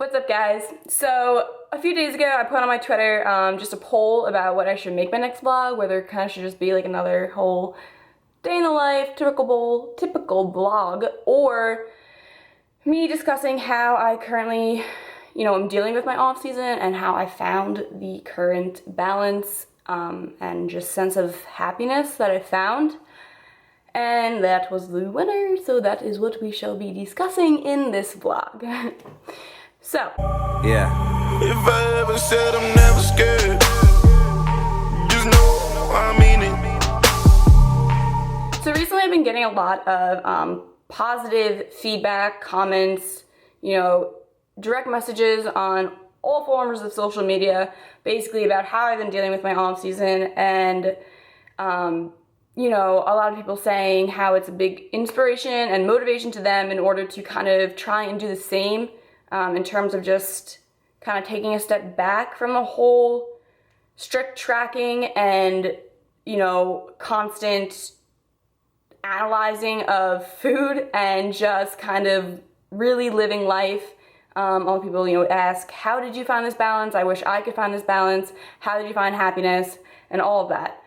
What's up, guys? So a few days ago I put on my Twitter just a poll about what I should make my next vlog, whether it kind of should just be like another whole day in the life, typical vlog, or me discussing how I currently, I'm dealing with my off season and how I found the current balance and just sense of happiness that I found. And that was the winner, so that is what we shall be discussing in this vlog. So, yeah. If I ever said I'm never scared, just know I mean it. So recently I've been getting a lot of positive feedback, comments, direct messages on all forms of social media, basically about how I've been dealing with my off season, and a lot of people saying how it's a big inspiration and motivation to them in order to kind of try and do the same. In terms of just kind of taking a step back from the whole strict tracking and, constant analyzing of food and just kind of really living life. A lot of people, ask, how did you find this balance? I wish I could find this balance. How did you find happiness? And all of that.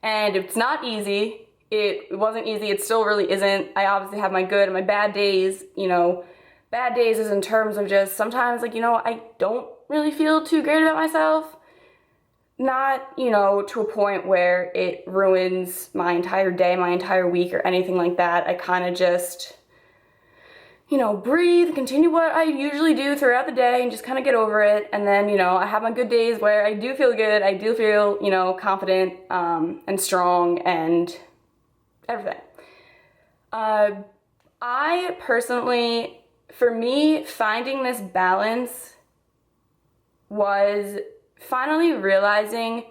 And it's not easy. It wasn't easy. It still really isn't. I obviously have my good and my bad days. Bad days is in terms of just sometimes, I don't really feel too great about myself. Not, to a point where it ruins my entire day, my entire week, or anything like that. I kind of just, breathe, continue what I usually do throughout the day and just kind of get over it. And then, I have my good days where I do feel good. I do feel, confident and strong and everything. I personally, for me, finding this balance was finally realizing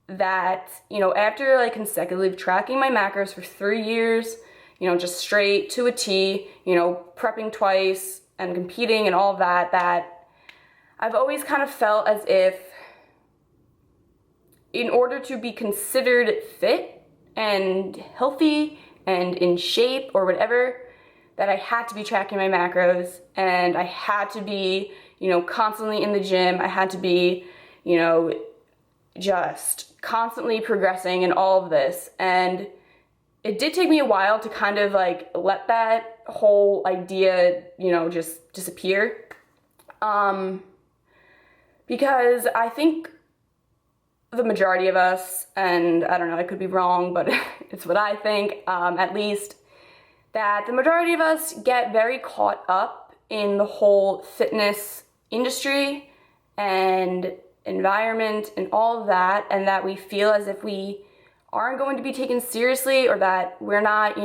that, after consecutively tracking my macros for 3 years, just straight to a T, prepping twice and competing and all of that, that I've always kind of felt as if in order to be considered fit and healthy and in shape or whatever, that I had to be tracking my macros and I had to be, constantly in the gym. I had to be, just constantly progressing in all of this. And it did take me a while to kind of let that whole idea, just disappear. Because I think the majority of us, and I don't know, I could be wrong, but it's what I think, at least, that the majority of us get very caught up in the whole fitness industry and environment and all of that, and that we feel as if we aren't going to be taken seriously, or that we're not,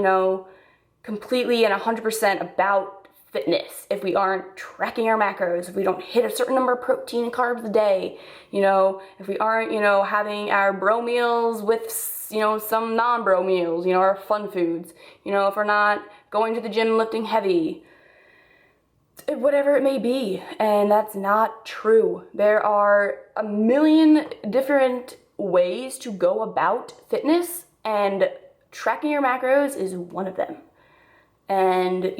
completely and 100% about fitness if we aren't tracking our macros, if we don't hit a certain number of protein and carbs a day, if we aren't, having our bro meals with, some non-bro meals, our fun foods, if we're not going to the gym lifting heavy, whatever it may be. And that's not true. There are a million different ways to go about fitness, and tracking your macros is one of them. And,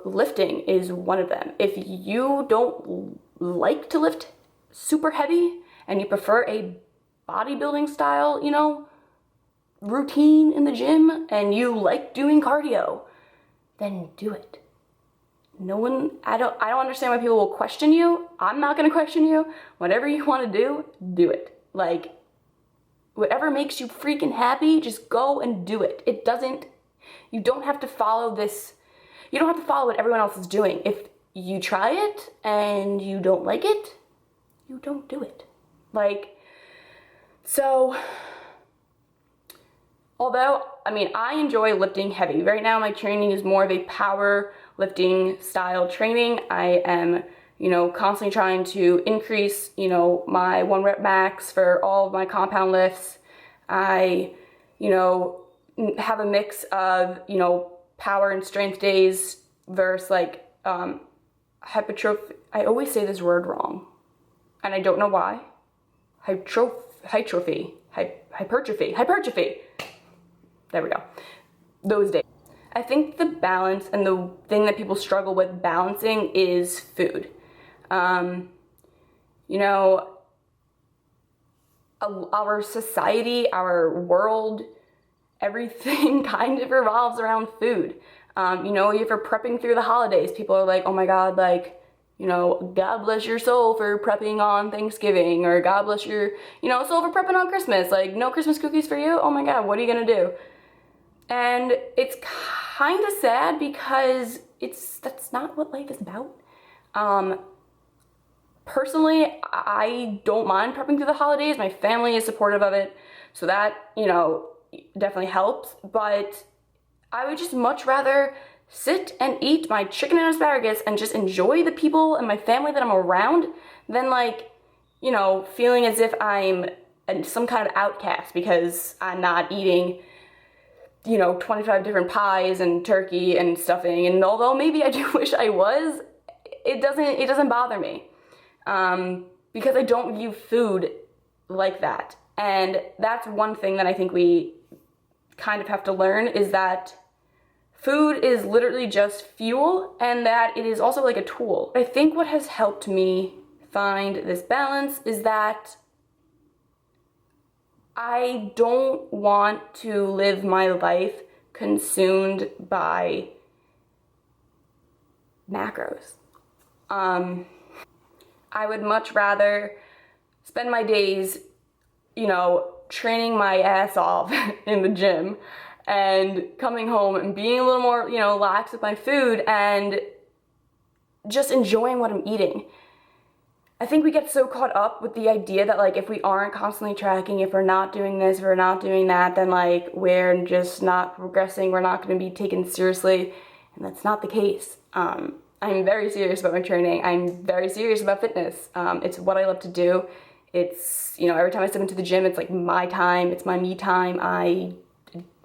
lifting is one of them. If you don't like to lift super heavy and you prefer a bodybuilding style, routine in the gym, and you like doing cardio, then do it. I don't understand why people will question you. I'm not going to question you. Whatever you want to do it. Whatever makes you freaking happy, just go and do it. You don't have to follow this. You don't have to follow what everyone else is doing. If you try it and you don't like it, you don't do it. So, although, I enjoy lifting heavy. Right now my training is more of a power lifting style training. I am, constantly trying to increase, my 1 rep max for all of my compound lifts. I, have a mix of, power and strength days versus hypertrophy. I always say this word wrong, and I don't know why. Hypertrophy. There we go. Those days. I think the balance and the thing that people struggle with balancing is food. You know, our society, our world, everything kind of revolves around food. You know, if you're prepping through the holidays, people are like, oh my God, like, you know, God bless your soul for prepping on Thanksgiving, or God bless your, you know, soul for prepping on Christmas. Like, no Christmas cookies for you? Oh my God, what are you gonna do? And it's kind of sad because that's not what life is about. Personally, I don't mind prepping through the holidays. My family is supportive of it, so that, you know, definitely helps. But I would just much rather sit and eat my chicken and asparagus and just enjoy the people and my family that I'm around than, like, you know, feeling as if I'm some kind of outcast because I'm not eating, you know, 25 different pies and turkey and stuffing. And although maybe I do wish I was, it doesn't bother me, because I don't view food like that. And that's one thing that I think we kind of have to learn, is that food is literally just fuel, and that it is also like a tool. I think what has helped me find this balance is that I don't want to live my life consumed by macros. I would much rather spend my days, you know, training my ass off in the gym and coming home and being a little more, you know, lax with my food and just enjoying what I'm eating. I think we get so caught up with the idea that, like, if we aren't constantly tracking, if we're not doing this, if we're not doing that, then, like, we're just not progressing, we're not going to be taken seriously, and that's not the case. I'm very serious about my training. I'm very serious about fitness. It's what I love to do. It's, you know, every time I step into the gym, it's like my time, it's my me time. I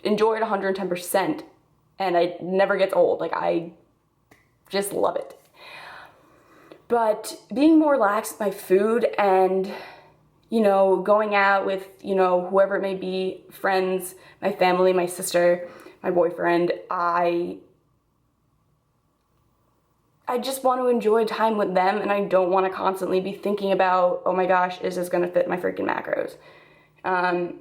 enjoy it 110%, and it never gets old. Like, I just love it. But being more lax with my food and, you know, going out with, you know, whoever it may be, friends, my family, my sister, my boyfriend, I just want to enjoy time with them, and I don't want to constantly be thinking about, oh my gosh, is this gonna fit my freaking macros? And,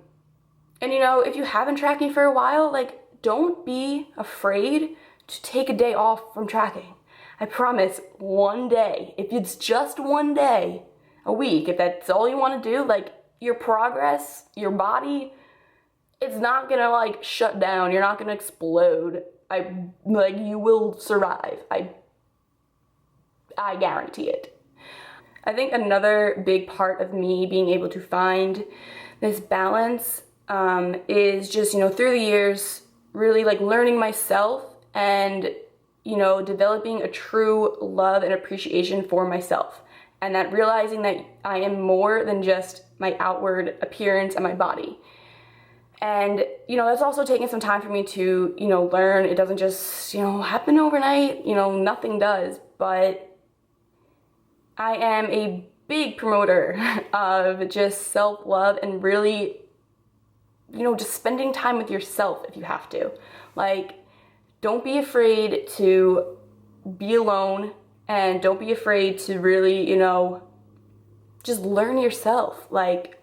you know, if you haven't tracking for a while, like, don't be afraid to take a day off from tracking. I promise, one day, if it's just one day a week, if that's all you want to do, like, your progress, your body, it's not gonna, like, shut down. You're not gonna explode. You will survive. I guarantee it. I think another big part of me being able to find this balance is just, you know, through the years, really, like, learning myself and, you know, developing a true love and appreciation for myself. And that realizing that I am more than just my outward appearance and my body. And, you know, that's also taken some time for me to, you know, learn. It doesn't just, you know, happen overnight. You know, nothing does. But I am a big promoter of just self-love and really, you know, just spending time with yourself if you have to. Like, don't be afraid to be alone, and don't be afraid to really, you know, just learn yourself. Like,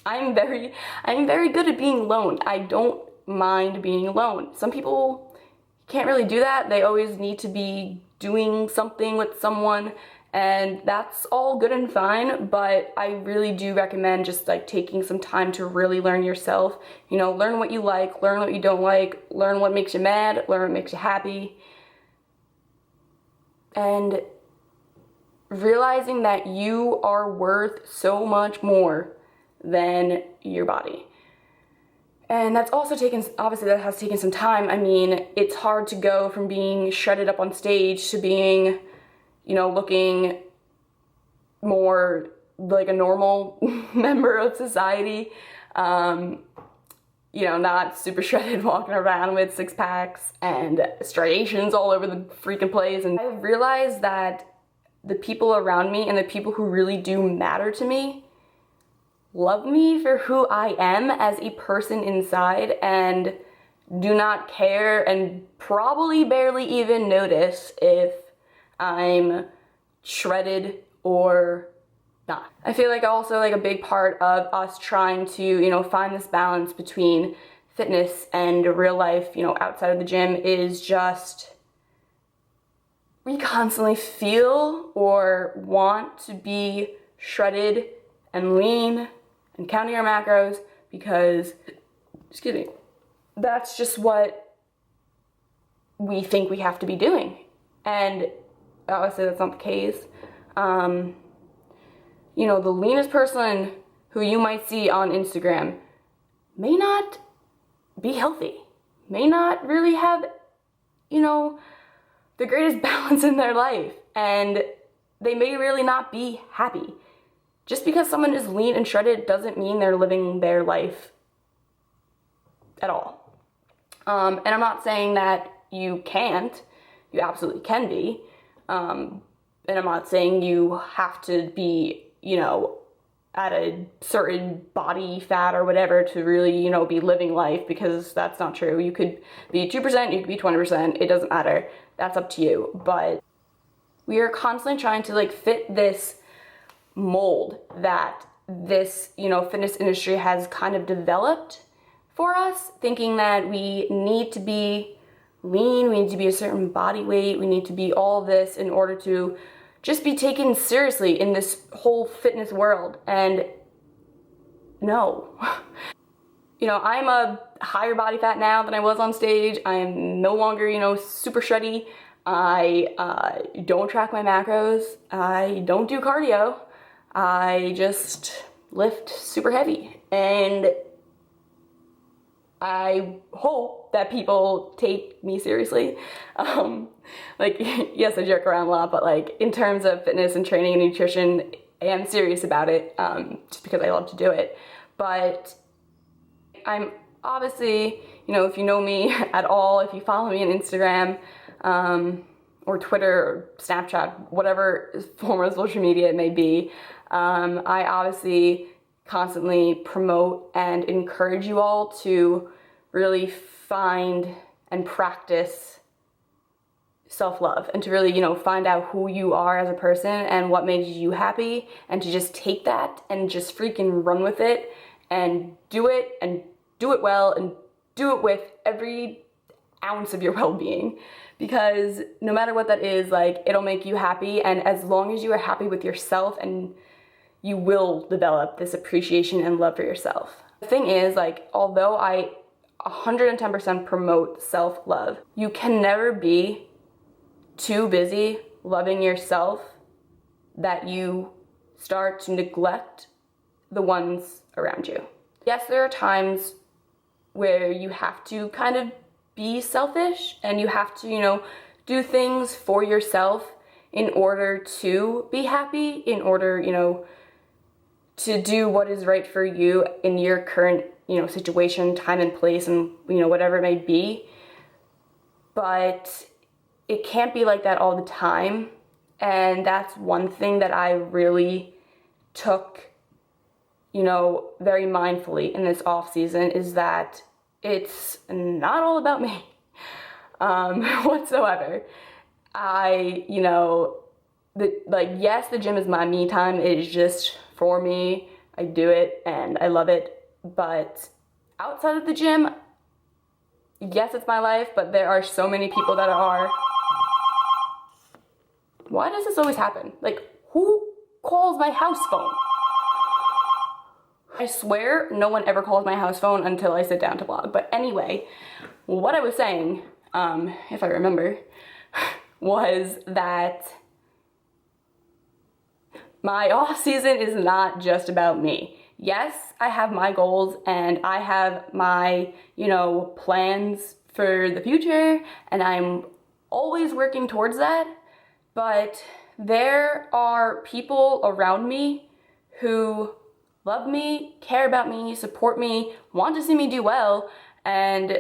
I'm very good at being alone. I don't mind being alone. Some people can't really do that. They always need to be doing something with someone, and that's all good and fine, but I really do recommend just, like, taking some time to really learn yourself. You know, learn what you like, learn what you don't like, learn what makes you mad, learn what makes you happy. And realizing that you are worth so much more than your body. And that's also obviously that has taken some time. I mean, it's hard to go from being shredded up on stage to being, you know, looking more like a normal member of society. You know, not super shredded, walking around with six packs and striations all over the freaking place. And I've realized that the people around me and the people who really do matter to me love me for who I am as a person inside and do not care and probably barely even notice if I'm shredded or not. I feel like also like a big part of us trying to, you know, find this balance between fitness and real life, you know, outside of the gym is just we constantly feel or want to be shredded and lean and counting our macros because, excuse me, that's just what we think we have to be doing. And obviously that's not the case. You know, the leanest person who you might see on Instagram may not be healthy, may not really have, you know, the greatest balance in their life, and they may really not be happy. Just because someone is lean and shredded doesn't mean they're living their life at all. And I'm not saying that you can't, you absolutely can be. And I'm not saying you have to be, you know, at a certain body fat or whatever to really, you know, be living life, because that's not true. You could be 2%, you could be 20%, it doesn't matter. That's up to you. But we are constantly trying to like fit this mold that this, you know, fitness industry has kind of developed for us, thinking that we need to be lean, we need to be a certain body weight, we need to be all this in order to just be taken seriously in this whole fitness world. And no. You know, I'm a higher body fat now than I was on stage. I am no longer, you know, super shreddy. I don't track my macros. I don't do cardio. I just lift super heavy. And I hope that people take me seriously. Like, yes, I joke around a lot, but like in terms of fitness and training and nutrition, I am serious about it, just because I love to do it. But I'm obviously, you know, if you know me at all, if you follow me on Instagram, or Twitter or Snapchat, whatever form of social media it may be, I obviously constantly promote and encourage you all to really find and practice self-love, and to really, you know, find out who you are as a person and what makes you happy, and to just take that and just freaking run with it and do it well and do it with every ounce of your well-being, because no matter what that is, like, it'll make you happy. And as long as you are happy with yourself, and you will develop this appreciation and love for yourself. The thing is, like, although I 110% promote self-love, you can never be too busy loving yourself that you start to neglect the ones around you. Yes, there are times where you have to kind of be selfish, and you have to, you know, do things for yourself in order to be happy, in order, you know, to do what is right for you in your current, you know, situation, time and place, and, you know, whatever it may be. But it can't be like that all the time. And that's one thing that I really took, you know, very mindfully in this off season, is that it's not all about me, whatsoever. You know, yes, the gym is my me time. It is just for me. I do it and I love it. But outside of the gym, yes, it's my life, but there are so many people that are. Why does this always happen? Like, who calls my house phone? I swear no one ever calls my house phone until I sit down to vlog. But anyway, what I was saying, if I remember, was that my off season is not just about me. Yes, I have my goals and I have my, you know, plans for the future, and I'm always working towards that. But there are people around me who love me, care about me, support me, want to see me do well, and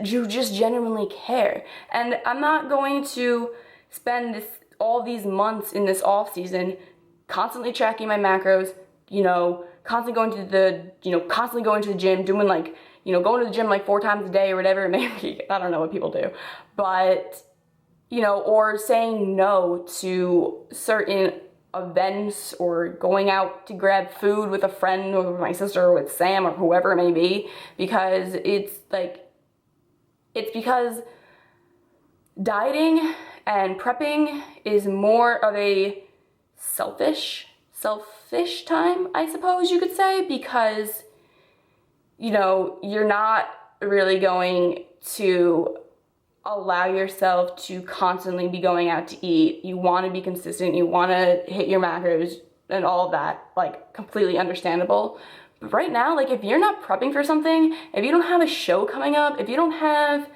you just genuinely care. And I'm not going to spend all these months in this off season constantly tracking my macros, you know, constantly going to the gym, doing like, you know, going to the gym like 4 times a day or whatever it may be. I don't know what people do. But, you know, or saying no to certain events or going out to grab food with a friend or with my sister or with Sam or whoever it may be, because it's because dieting and prepping is more of a selfish time, I suppose you could say, because, you know, you're not really going to allow yourself to constantly be going out to eat. You want to be consistent, you want to hit your macros and all of that, like, completely understandable. But right now, like, if you're not prepping for something, if you don't have a show coming up, if you don't have,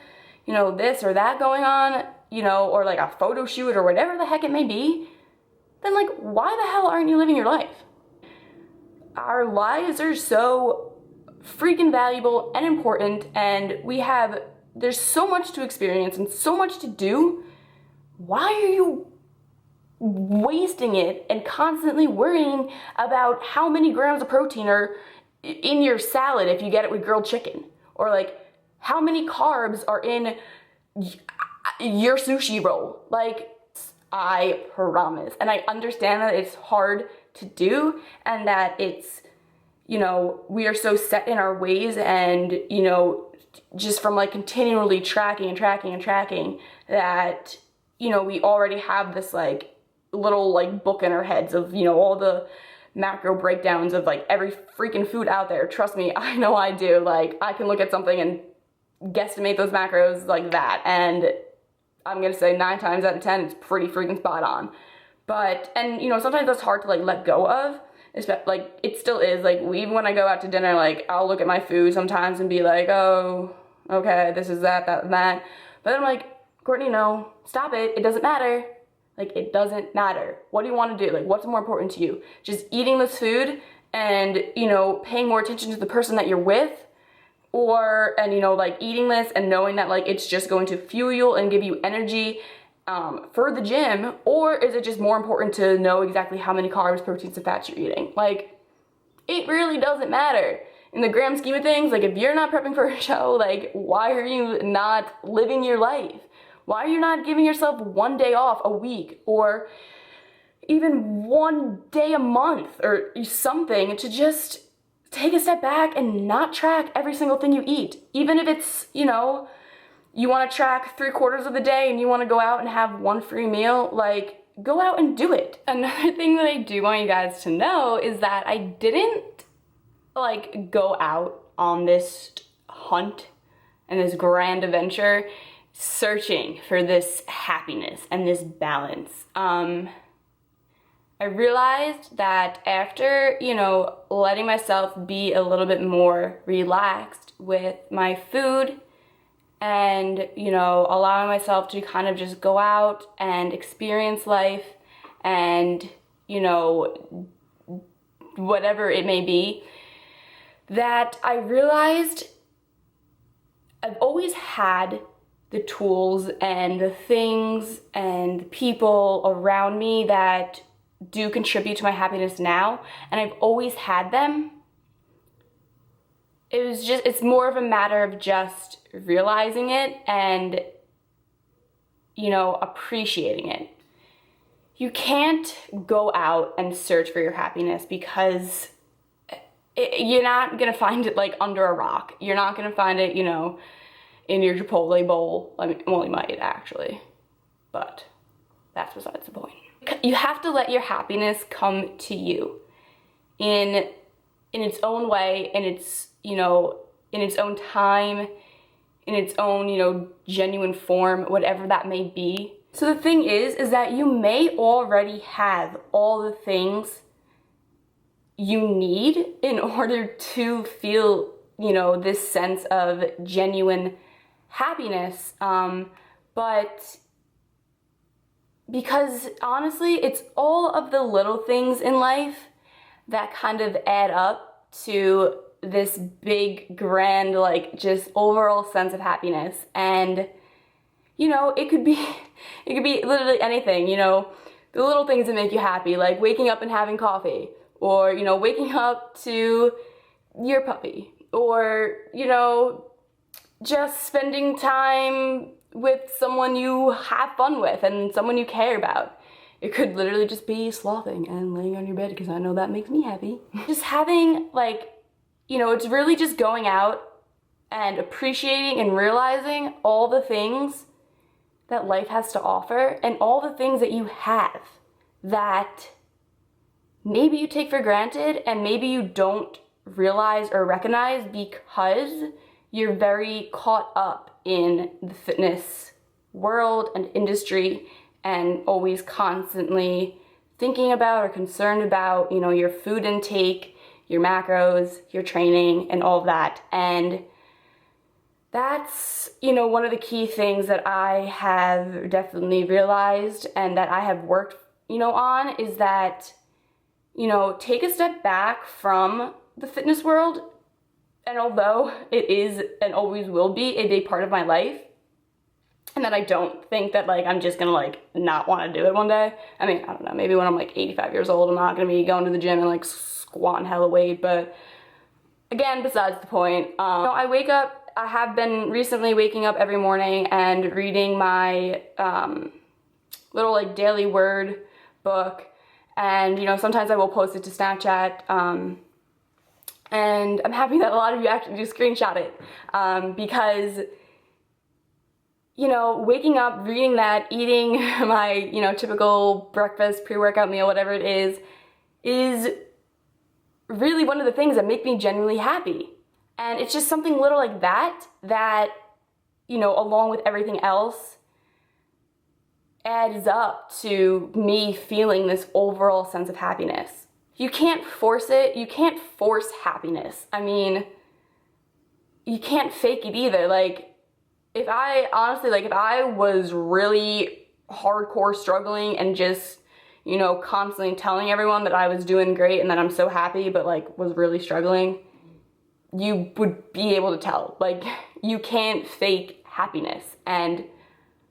you know, this or that going on, you know, or like a photo shoot or whatever the heck it may be, then, like, why the hell aren't you living your life? Our lives are so freaking valuable and important, and there's so much to experience and so much to do. Why are you wasting it and constantly worrying about how many grams of protein are in your salad if you get it with grilled chicken? Or like, how many carbs are in your sushi roll? Like, I promise. And I understand that it's hard to do and that it's, you know, we are so set in our ways and, you know, just from like continually tracking that, you know, we already have this like little like book in our heads of, you know, all the macro breakdowns of like every freaking food out there. Trust me, I know I do. Like, I can look at something and guesstimate those macros like that, and I'm gonna say 9 times out of 10 it's pretty freaking spot on. But, and you know, sometimes that's hard to like let go of. Like, it still is, like, even when I go out to dinner, like, I'll look at my food sometimes and be like, oh, okay, this is that, and that. But then I'm like, Courtney, no, stop it. It doesn't matter. Like, it doesn't matter. What do you want to do? Like, what's more important to you? Just eating this food and, you know, paying more attention to the person that you're with? And, you know, like, eating this and knowing that, like, it's just going to fuel you and give you energy for the gym? Or is it just more important to know exactly how many carbs, proteins, and fats you're eating? Like, it really doesn't matter. In the grand scheme of things, like, if you're not prepping for a show, like, why are you not living your life? Why are you not giving yourself 1 day off a week, or even 1 day a month, or something, to just take a step back and not track every single thing you eat? Even if it's, you know, you want to track 3/4 of the day and you want to go out and have 1 free meal, like, go out and do it. Another thing that I do want you guys to know is that I didn't, like, go out on this hunt and this grand adventure searching for this happiness and this balance. I realized that after, you know, letting myself be a little bit more relaxed with my food and, you know, allowing myself to kind of just go out and experience life and, you know, whatever it may be, that I realized I've always had the tools and the things and the people around me that do contribute to my happiness now, and I've always had them. It's more of a matter of just realizing it and, you know, appreciating it. You can't go out and search for your happiness because you're not gonna find it, like, under a rock. You're not gonna find it, you know, in your Chipotle bowl. I mean, well, you might actually, but that's besides the point. You have to let your happiness come to you in its own way, in its, you know, in its own time, in its own, you know, genuine form, whatever that may be. So the thing is that you may already have all the things you need in order to feel, you know, this sense of genuine happiness, but because honestly, it's all of the little things in life that kind of add up to this big, grand, like, just overall sense of happiness. And, you know, it could be literally anything, you know, the little things that make you happy, like waking up and having coffee, or, you know, waking up to your puppy, or, you know, just spending time with someone you have fun with and someone you care about. It could literally just be slothing and laying on your bed, because I know that makes me happy. Just having, like, you know, it's really just going out and appreciating and realizing all the things that life has to offer and all the things that you have that maybe you take for granted and maybe you don't realize or recognize because you're very caught up in the fitness world and industry and always constantly thinking about or concerned about, you know, your food intake, your macros, your training, and all of that. And that's, you know, one of the key things that I have definitely realized and that I have worked, you know, on is that, you know, take a step back from the fitness world. And although it is and always will be a big part of my life, and that I don't think that, like, I'm just gonna, like, not want to do it one day. I mean, I don't know, maybe when I'm, like, 85 years old, I'm not gonna be going to the gym and, like, squatting hella weight, but again, besides the point. I wake up, I have been recently waking up every morning and reading my little, like, daily word book, and, you know, sometimes I will post it to Snapchat, and I'm happy that a lot of you actually do screenshot it, because, you know, waking up, reading that, eating my, you know, typical breakfast, pre-workout meal, whatever it is really one of the things that make me genuinely happy. And it's just something little like that, you know, along with everything else, adds up to me feeling this overall sense of happiness. You can't force it. You can't force happiness. I mean, you can't fake it either. Like, if I was really hardcore struggling and just, you know, constantly telling everyone that I was doing great and that I'm so happy, but, like, was really struggling, you would be able to tell. Like, you can't fake happiness. And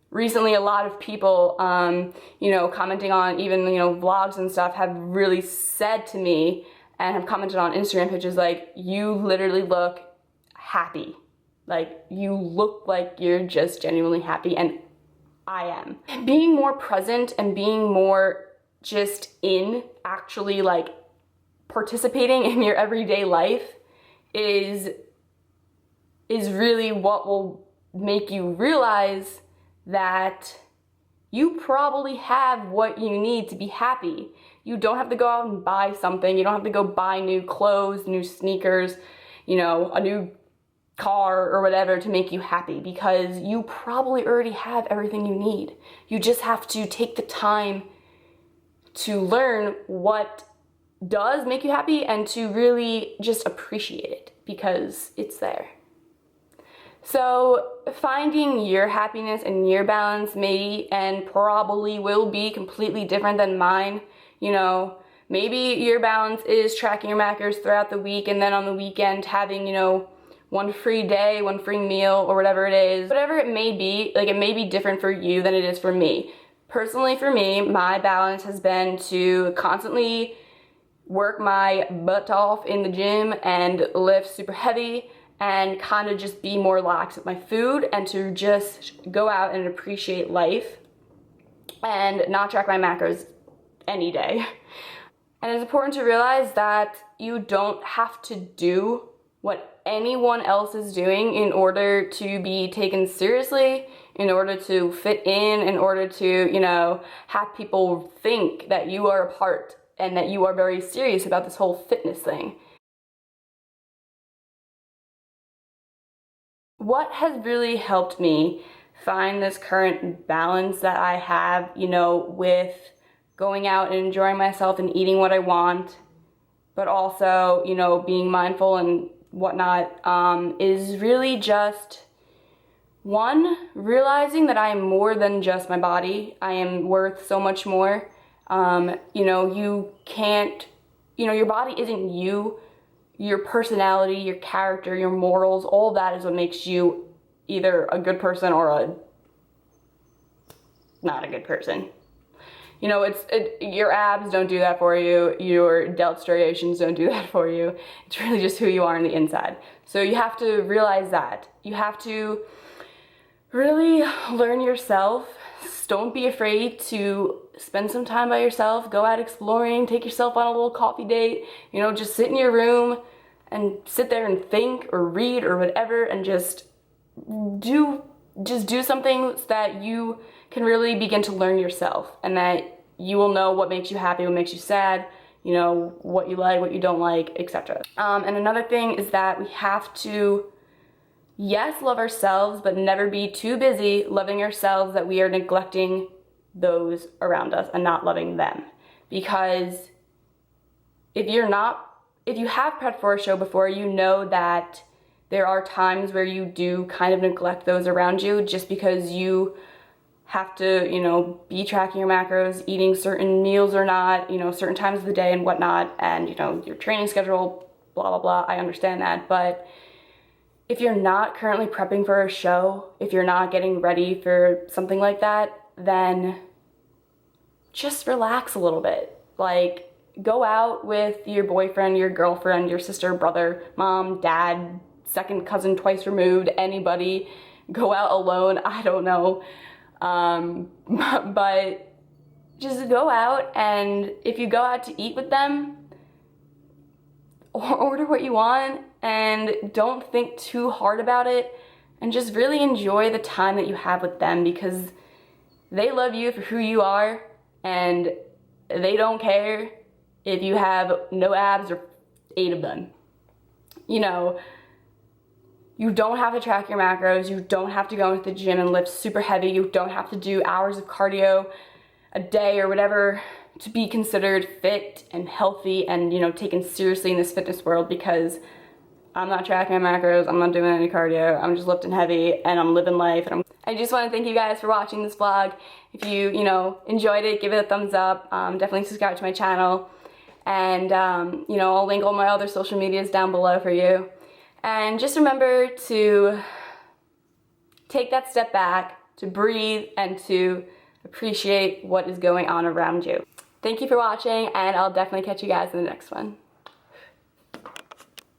recently a lot of people, you know, commenting on even, you know, vlogs and stuff have really said to me and have commented on Instagram pictures, like, you literally look happy. Like, you look like you're just genuinely happy, and I am. Being more present and being more just in actually, like, participating in your everyday life is really what will make you realize that you probably have what you need to be happy. You don't have to go out and buy something. You don't have to go buy new clothes, new sneakers, you know, a new car or whatever to make you happy, because you probably already have everything you need. You just have to take the time to learn what does make you happy and to really just appreciate it because it's there. So finding your happiness and your balance may and probably will be completely different than mine. You know, maybe your balance is tracking your macros throughout the week and then on the weekend having, you know, one free day, one free meal, or whatever it is. Whatever it may be, like, it may be different for you than it is for me. Personally, for me, my balance has been to constantly work my butt off in the gym and lift super heavy and kind of just be more lax with my food and to just go out and appreciate life and not track my macros any day. And it's important to realize that you don't have to do what anyone else is doing in order to be taken seriously, in order to fit in order to, you know, have people think that you are a part and that you are very serious about this whole fitness thing. What has really helped me find this current balance that I have, you know, with going out and enjoying myself and eating what I want, but also, you know, being mindful and whatnot, is really just, one, realizing that I am more than just my body. I am worth so much more. You know, you can't, you know, your body isn't you. Your personality, your character, your morals, all that is what makes you either a good person or not a good person. You know, your abs don't do that for you. Your delt striations don't do that for you. It's really just who you are on the inside. So you have to realize that. You have to really learn yourself. Don't be afraid to spend some time by yourself. Go out exploring. Take yourself on a little coffee date. You know, just sit in your room and sit there and think or read or whatever, and just do something so that you can really begin to learn yourself, and that you will know what makes you happy, what makes you sad, you know, what you like, what you don't like, etc. And another thing is that we have to, yes, love ourselves, but never be too busy loving ourselves that we are neglecting those around us and not loving them. Because if you have prepped for a show before, you know that there are times where you do kind of neglect those around you just because you have to, you know, be tracking your macros, eating certain meals or not, you know, certain times of the day and whatnot, and, you know, your training schedule, blah, blah, blah. I understand that. But if you're not currently prepping for a show, if you're not getting ready for something like that, then just relax a little bit. Like, go out with your boyfriend, your girlfriend, your sister, brother, mom, dad, second cousin twice removed, anybody. Go out alone, I don't know. But just go out, and if you go out to eat with them, order what you want and don't think too hard about it, and just really enjoy the time that you have with them, because they love you for who you are, and they don't care if you have no abs or 8 of them. You know, you don't have to track your macros, you don't have to go into the gym and lift super heavy, you don't have to do hours of cardio a day or whatever to be considered fit and healthy and, you know, taken seriously in this fitness world, because I'm not tracking my macros, I'm not doing any cardio, I'm just lifting heavy and I'm living life. And I just want to thank you guys for watching this vlog. If you, enjoyed it, give it a thumbs up, definitely subscribe to my channel, and, I'll link all my other social medias down below for you. And just remember to take that step back, to breathe, and to appreciate what is going on around you. Thank you for watching, and I'll definitely catch you guys in the next one.